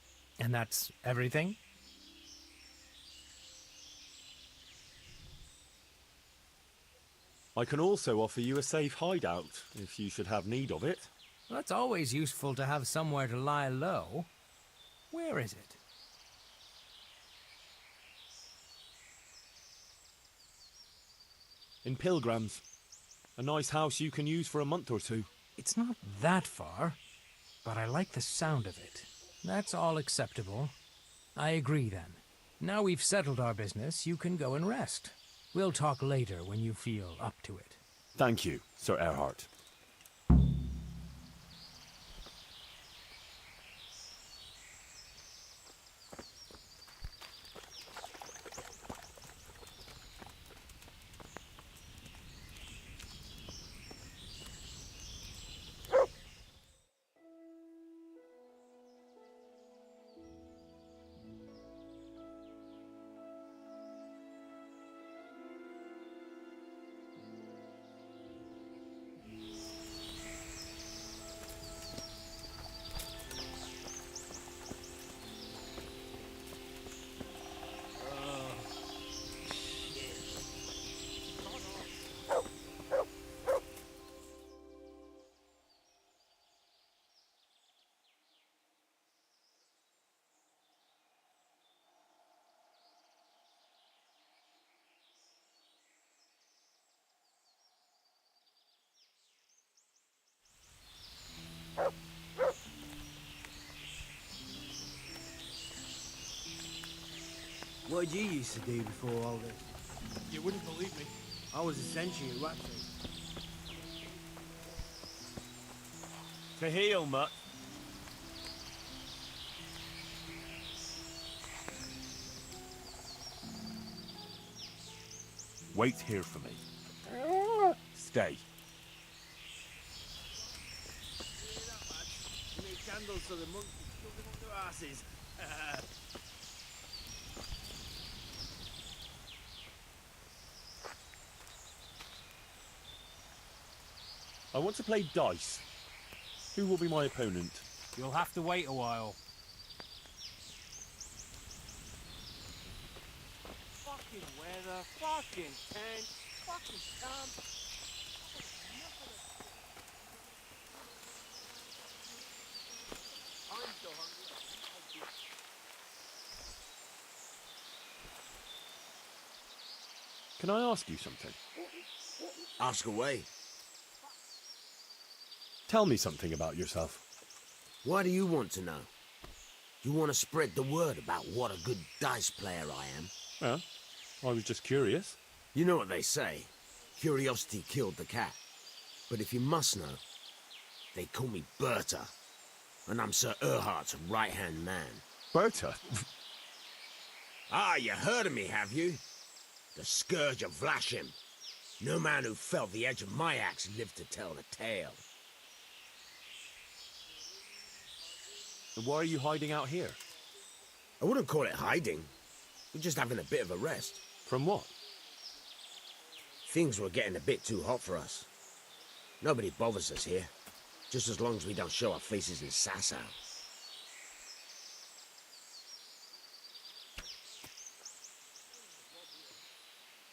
Speaker 14: And that's everything?
Speaker 2: I can also offer you a safe hideout, if you should have need of it.
Speaker 14: Well, it's always useful to have somewhere to lie low. Where is it?
Speaker 2: In Pilgrims. A nice house you can use for a month or two.
Speaker 14: It's not that far, but I like the sound of it. That's all acceptable. I agree then. Now we've settled our business, you can go and rest. We'll talk later when you feel up to it.
Speaker 2: Thank you, Sir Erhard.
Speaker 4: What did you used to do before all this?
Speaker 6: You wouldn't believe me.
Speaker 4: I was a sentry at Ratchet.
Speaker 11: To heel, mutt.
Speaker 2: Wait here for me. Stay.
Speaker 4: You make candles so the monks can shove them up their asses.
Speaker 2: I want to play dice. Who will be my opponent?
Speaker 8: You'll have to wait a while.
Speaker 6: Fucking weather, fucking tent, fucking camp. I'm so hungry.
Speaker 2: Can I ask you something?
Speaker 4: Ask away.
Speaker 2: Tell me something about yourself.
Speaker 4: Why do you want to know?
Speaker 15: You want to spread the word about what a good dice player I am?
Speaker 2: Well, I was just curious.
Speaker 15: You know what they say. Curiosity killed the cat. But if you must know, they call me Berta. And I'm Sir Erhardt's right-hand man.
Speaker 2: Berta?
Speaker 15: Ah, you heard of me, have you? The Scourge of Vlashim. No man who felt the edge of my axe lived to tell the tale.
Speaker 2: And why are you hiding out here?
Speaker 15: I wouldn't call it hiding. We're just having a bit of a rest.
Speaker 2: From what?
Speaker 15: Things were getting a bit too hot for us. Nobody bothers us here, just as long as we don't show our faces in Sasau.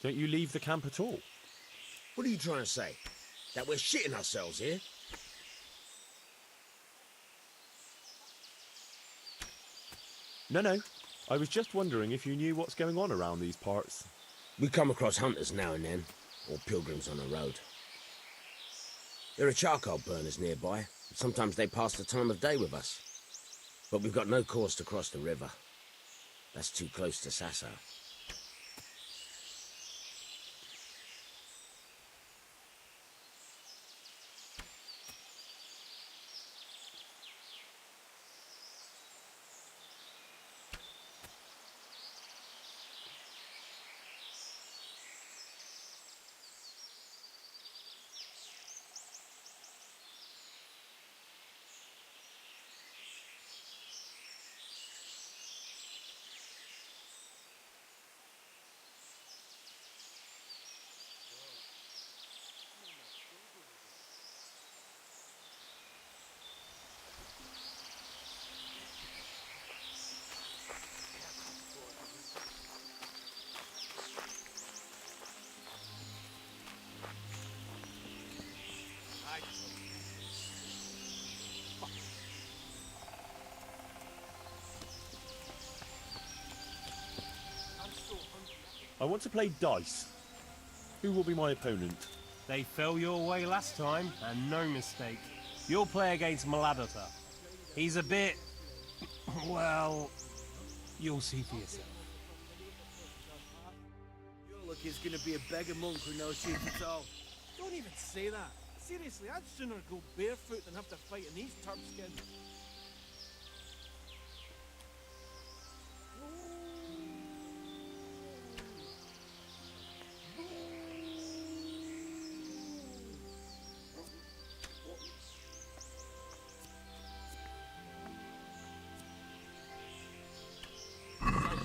Speaker 2: Don't you leave the camp at all?
Speaker 15: What are you trying to say? That we're shitting ourselves here?
Speaker 2: No. I was just wondering if you knew what's going on around these parts.
Speaker 15: We come across hunters now and then, or pilgrims on the road. There are charcoal burners nearby. Sometimes they pass the time of day with us. But we've got no cause to cross the river. That's too close to Sasau.
Speaker 2: I want to play dice. Who will be my opponent?
Speaker 8: They fell your way last time, and no mistake. You'll play against Maladota. He's a bit... well... you'll see for yourself.
Speaker 4: Your luck is gonna be a beggar monk with no shoes at all.
Speaker 6: Don't even say that. Seriously, I'd sooner go barefoot than have to fight in these turp skins.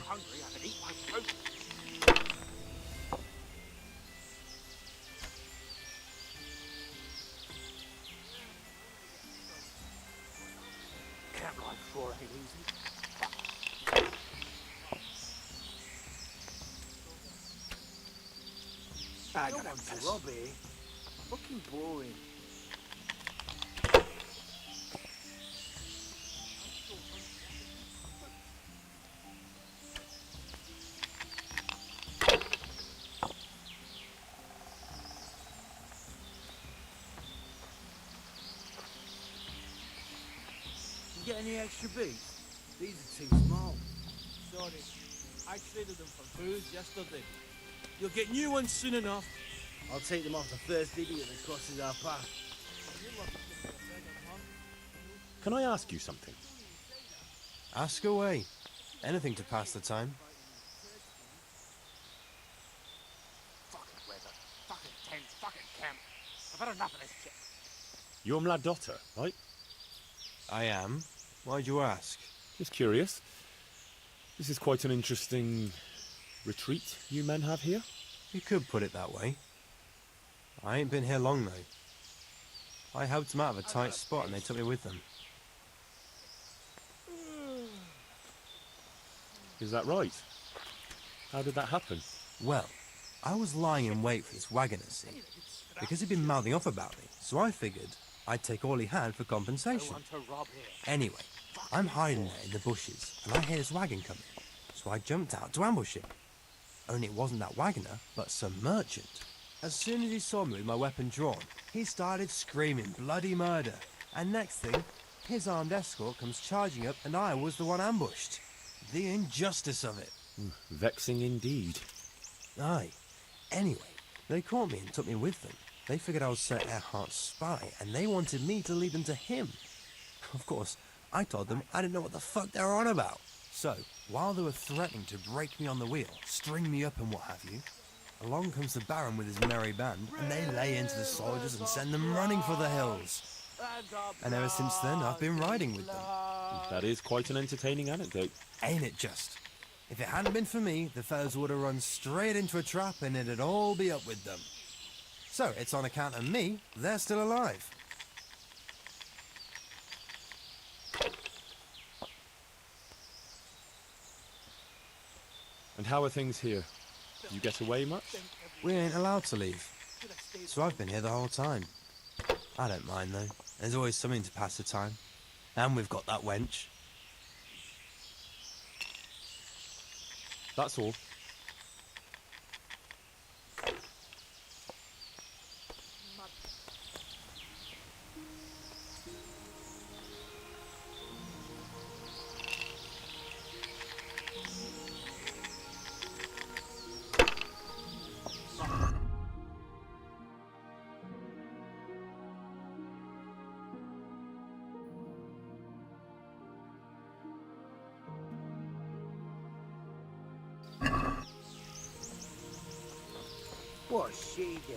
Speaker 9: Hungry, I can eat my coat. Camp life sure ain't easy. I
Speaker 4: No
Speaker 9: got a
Speaker 4: one's
Speaker 9: piss.
Speaker 4: Robbie. Fucking boring. You get any extra beets? These are too small.
Speaker 6: Sorry, I traded them for booze yesterday. You'll get new ones soon enough.
Speaker 4: I'll take them off the first idiot that crosses our path.
Speaker 2: Can I ask you something?
Speaker 13: Ask away. Anything to pass the time.
Speaker 9: Fucking weather, fucking tents, fucking camp. I've had enough of this shit.
Speaker 2: You're Mladotter, right?
Speaker 13: I am. Why'd you ask?
Speaker 2: Just curious. This is quite an interesting retreat you men have here.
Speaker 13: You could put it that way. I ain't been here long, though. I helped them out of a tight spot and they took me with them.
Speaker 2: Is that right? How did that happen?
Speaker 13: Well, I was lying in wait for this wagoner, see? Because he'd been mouthing off about me, so I figured I'd take all he had for compensation. Anyway, I'm hiding there in the bushes, and I hear this wagon coming, so I jumped out to ambush him. Only it wasn't that wagoner, but some merchant. As soon as he saw me with my weapon drawn, he started screaming bloody murder, and next thing, His armed escort comes charging up and I was the one ambushed. The injustice of it.
Speaker 2: Vexing indeed.
Speaker 13: Aye. Anyway, they caught me and took me with them. They figured I was Sir Erhardt's spy, and they wanted me to lead them to him. Of course, I told them I didn't know what the fuck they were on about. So, while they were threatening to break me on the wheel, string me up and what have you, along comes the Baron with his merry band, and they lay into the soldiers and send them running for the hills. And ever since then, I've been riding with them.
Speaker 2: That is quite an entertaining anecdote.
Speaker 13: Ain't it just? If it hadn't been for me, the fellas would have run straight into a trap and it'd all be up with them. So, it's on account of me, they're still alive.
Speaker 2: And how are things here? Do you get away much?
Speaker 13: We ain't allowed to leave. So I've been here the whole time. I don't mind though. There's always something to pass the time. And we've got that wench.
Speaker 2: That's all.
Speaker 4: What's she do?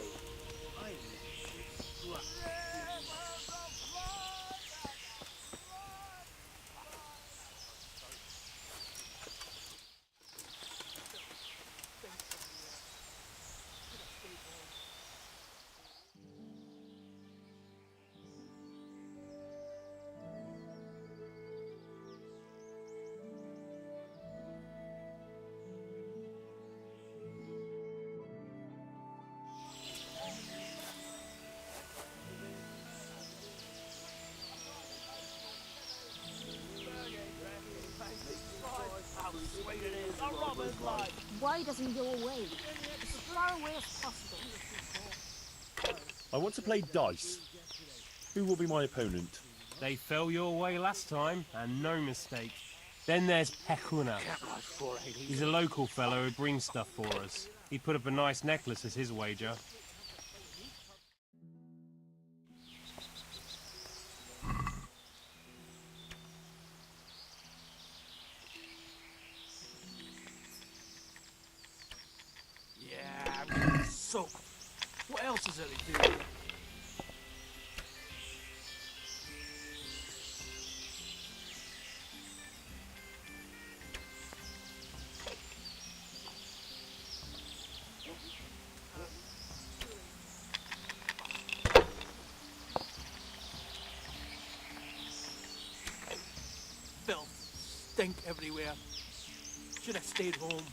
Speaker 12: Why doesn't he go away? As far away as possible.
Speaker 2: I want to play dice. Who will be my opponent?
Speaker 8: They fell your way last time, and no mistake. Then there's Pekuna. He's a local fellow who brings stuff for us. He put up a nice necklace as his wager.
Speaker 6: Yeah, I'm getting soaked. What else is there to do here? Filth, stink everywhere. Should have stayed home.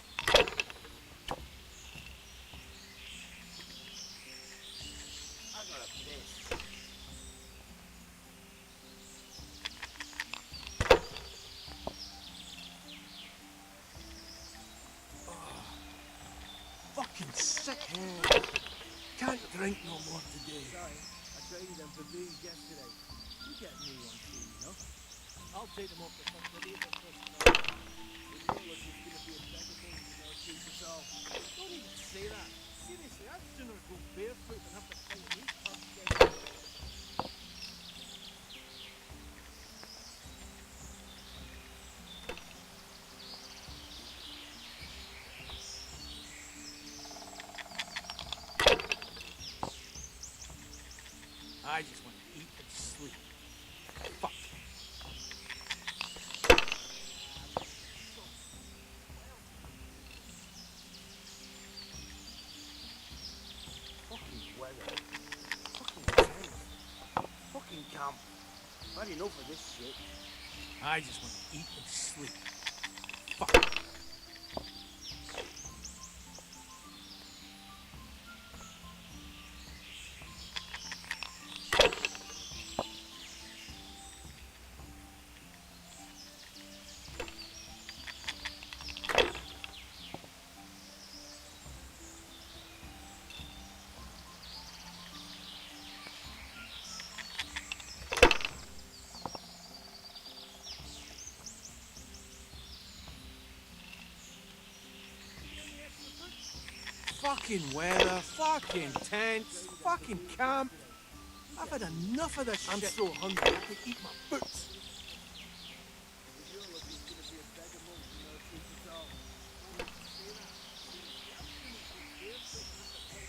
Speaker 6: Fucking sick. Can't drink no more today.
Speaker 4: Sorry, I traded them for booze yesterday. You get me one too, you know?
Speaker 6: I'll take them off the front of the
Speaker 4: It looked like it's gonna be a beggar thing, you know, treat us all.
Speaker 6: Don't even say that. Seriously, I'd sooner go barefoot than have to fight these punks. I just want to eat and sleep. Fuck.
Speaker 4: Fucking weather. Fucking tent. Fucking camp. I've had enough of this shit.
Speaker 6: I just want to eat and sleep. Fuck. Fucking weather, fucking tents, fucking camp. I've had enough of this shit. I'm so hungry I could eat my boots.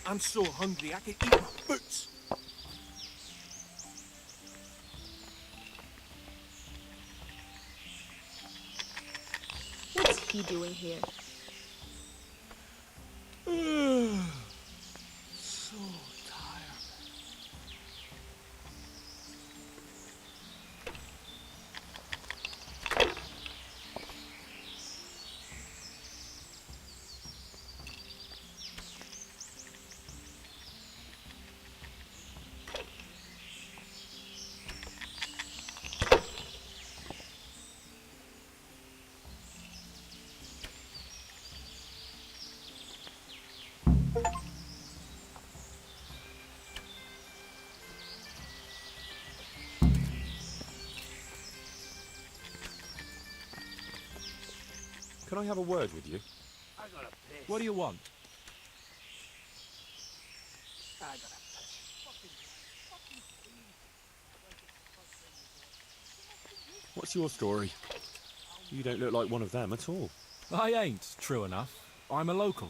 Speaker 6: I'm so hungry I could eat my boots.
Speaker 12: What's he doing here?
Speaker 6: So tired.
Speaker 2: Can I have a word with you?
Speaker 6: I gotta piss.
Speaker 3: What do you want?
Speaker 6: I gotta piss.
Speaker 2: What's your story? You don't look like one of them at all.
Speaker 16: I ain't, true enough. I'm a local.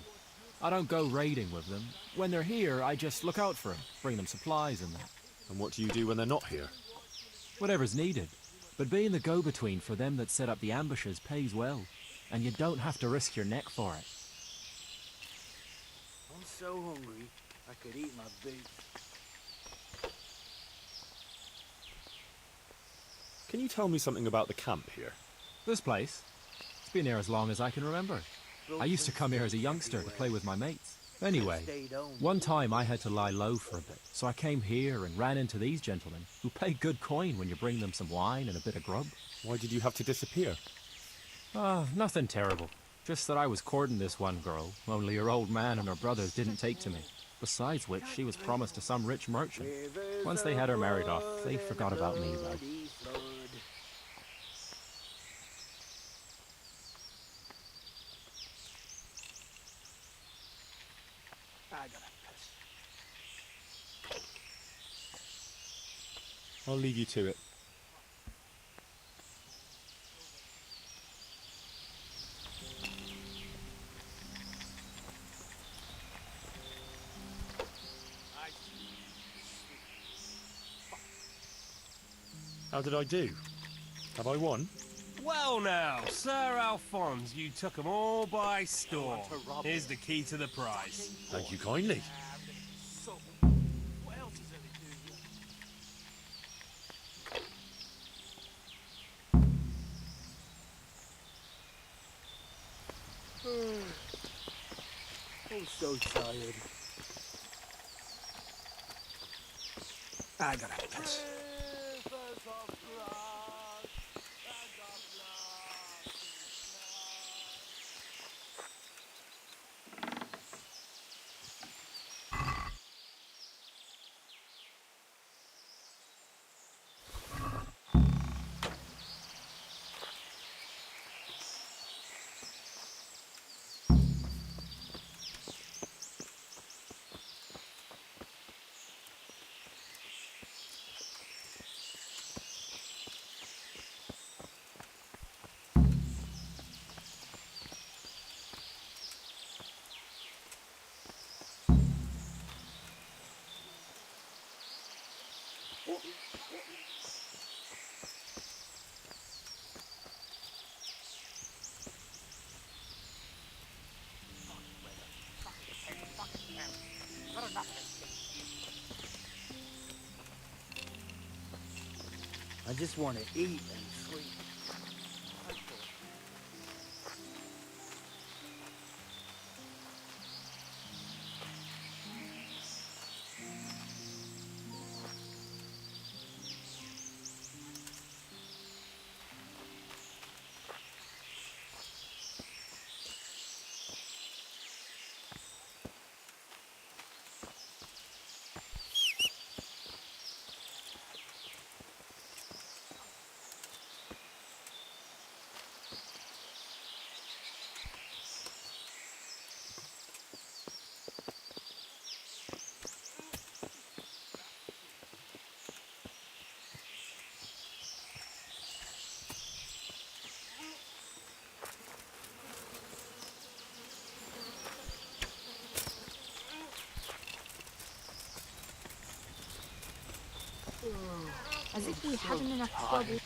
Speaker 16: I don't go raiding with them. When they're here, I just look out for them, bring them supplies and that.
Speaker 2: And what do you do when they're not here?
Speaker 16: Whatever's needed. But being the go-between for them that set up the ambushes pays well. And you don't have to risk your neck for it.
Speaker 4: I'm so hungry, I could eat my boots.
Speaker 2: Can you tell me something about the camp here?
Speaker 16: This place? It's been here as long as I can remember. I used to come here as a youngster to play with my mates. Anyway, one time I had to lie low for a bit, so I came here and ran into these gentlemen, who pay good coin when you bring them some wine and a bit of grub.
Speaker 2: Why did you have to disappear?
Speaker 16: Nothing terrible. Just that I was courting this one girl, only her old man and her brothers didn't take to me. Besides which, she was promised to some rich merchant. Once they had her married off, they forgot about me, though.
Speaker 6: I gotta piss.
Speaker 2: I'll leave you to it. How did I do? Have I won?
Speaker 8: Well now, Sir Alphonse, you took 'em all by storm. Here's the key to the prize.
Speaker 2: Thank you kindly.
Speaker 6: What else is there to do here?
Speaker 4: I'm so tired.
Speaker 6: I gotta piss.
Speaker 4: I just want to eat and sleep.
Speaker 12: As if we hadn't enough trouble.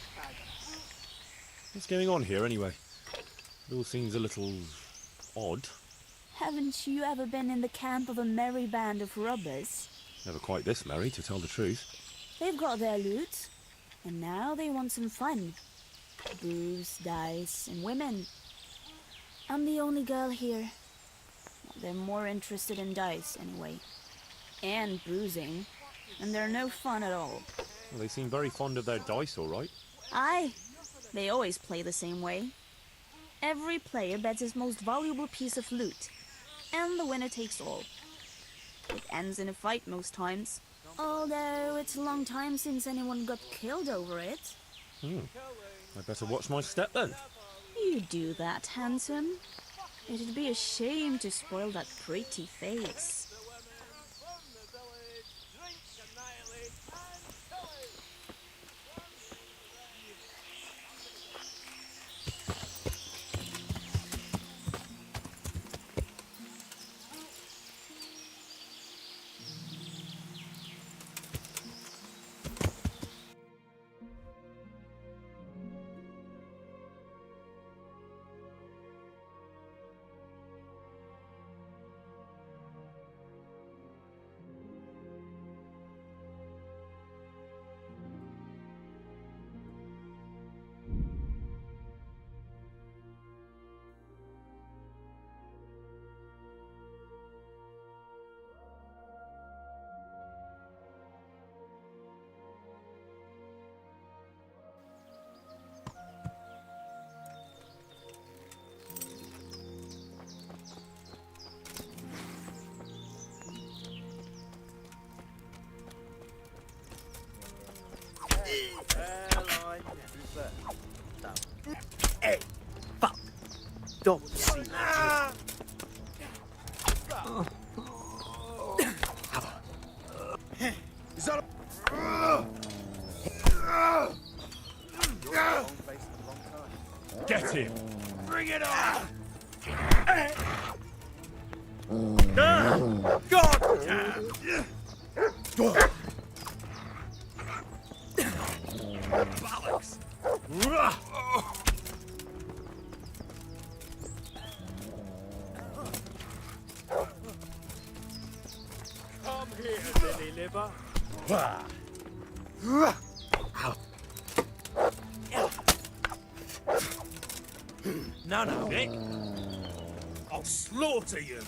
Speaker 2: What's going on here, anyway? It all seems a little odd.
Speaker 17: Haven't you ever been in the camp of a merry band of robbers?
Speaker 2: Never quite this merry, to tell the truth.
Speaker 17: They've got their loot, and now they want some fun. Booze, dice, and women. I'm the only girl here. They're more interested in dice, anyway. And boozing. And they're no fun at all.
Speaker 2: Well, they seem very fond of their dice, all right.
Speaker 17: Aye. They always play the same way. Every player bets his most valuable piece of loot. And the winner takes all. It ends in a fight most times. Although it's a long time since anyone got killed over it.
Speaker 2: I better watch my step then.
Speaker 17: You do that, handsome. It'd be a shame to spoil that pretty face.
Speaker 4: Hey, fuck! Don't see Is that
Speaker 2: Get him!
Speaker 4: Bring it on!
Speaker 11: God damn!
Speaker 4: Bollocks!
Speaker 11: Come here, Billy Liver.
Speaker 4: No, Nick. I'll slaughter you.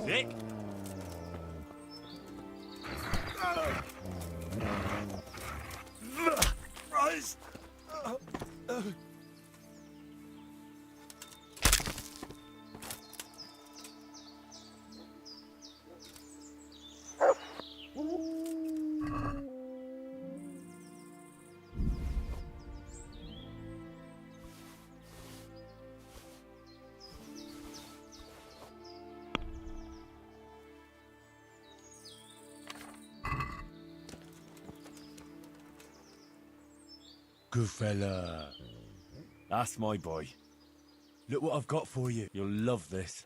Speaker 11: Nick?
Speaker 4: Christ!
Speaker 2: good fella. That's my boy. Look what I've got for you. You'll love this.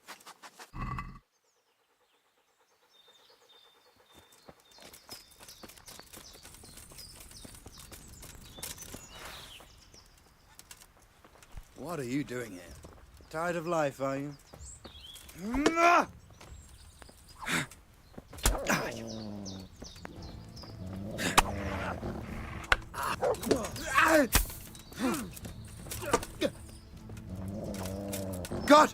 Speaker 4: What are you doing here? Tired of life, are you? God!